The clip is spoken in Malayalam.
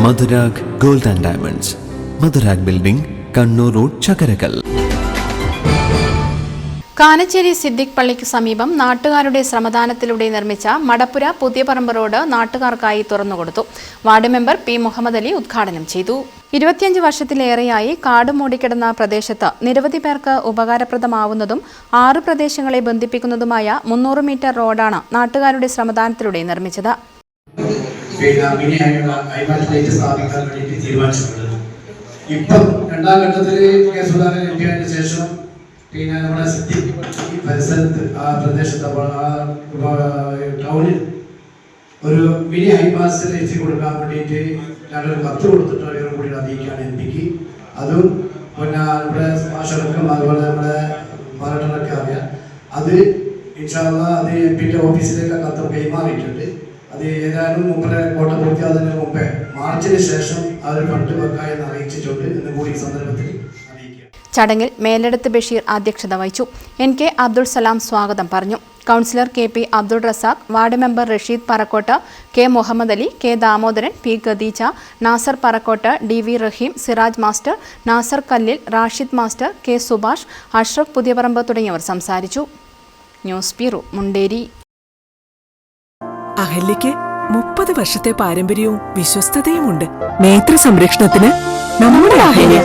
Madhurag gold and diamonds, Madhurag building, Kannur road, Chakkarakkal. Kanacheri Siddiq പള്ളിക്ക് സമീപം നാട്ടുകാരുടെ ശ്രമദാനത്തിലൂടെ നിർമ്മിച്ച മടപ്പുര പുതിയപറമ്പ് റോഡ് നാട്ടുകാർക്കായി തുറന്നുകൊടുത്തു. Ward member P Muhammad Ali ഉദ്ഘാടനം ചെയ്തു. 25 വർഷത്തിലേറെയായി കാട് മൂടിക്കിടന്ന പ്രദേശത്ത് നിരവധി പേർക്ക് ഉപകാരപ്രദമാവുന്നതും 6 പ്രദേശങ്ങളെ ബന്ധിപ്പിക്കുന്നതുമായ 300 മീറ്റർ റോഡാണ് നാട്ടുകാരുടെ ശ്രമദാനത്തിലൂടെ നിർമ്മിച്ചത്. ഇപ്പം രണ്ടാം ഘട്ടത്തിൽ ശേഷം പിന്നെ നമ്മുടെ ഈ പരിസരത്ത് ആ പ്രദേശത്ത് ടൗണിൽ ഒരു മിനി ഹൈപാസ് എത്തി കൊടുക്കാൻ വേണ്ടിയിട്ട് ഞങ്ങളൊരു കത്ത് കൊടുത്തിട്ട് അവരും കൂടി അറിയിക്കുകയാണ് എം പിക്ക്. അതും പിന്നെ നമ്മുടെ ഭാഷകൾക്കും അതുപോലെ നമ്മുടെ പാലട്ടനൊക്കെ അറിയാം. അത് ഇൻഷാല്ല അത് എം പിന്റെ ഓഫീസിലേക്ക് കത്ത് കൈമാറിയിട്ടുണ്ട്. അത് ഏതായാലും മുമ്പേ കോട്ട പൂർത്തിയാകുന്നതിന് മുമ്പേ മാർച്ചിന് ശേഷം അവർ ഫണ്ട് വെക്കായി അറിയിച്ചിട്ടുണ്ട് എന്ന് കൂടി ഈ സന്ദർഭത്തിൽ അറിയിക്കുക. ചടങ്ങിൽ മേലെടുത്ത് ബഷീർ അധ്യക്ഷത വഹിച്ചു. NK അബ്ദുൾ സലാം സ്വാഗതം പറഞ്ഞു. Councillor KP Abdul Razak, ward member Rasheed Parakkot, K Muhammad Ali, K Damodaran, P Khadija, Nasar Parakkot, DV Raheem, Siraj master, Nasar Kallil, Rashid master, K Subhash, Ashraf Puthiyaparamba തുടങ്ങിയവർ സംസാരിച്ചു. News bureau, Munderi. അഹല്യയ്ക്ക് 30 വർഷത്തെ പാരമ്പര്യവും വിശ്വസ്തതയുമുണ്ട്. നേത്ര സംരക്ഷണത്തിന് നമ്മുടെ അഹല്യ.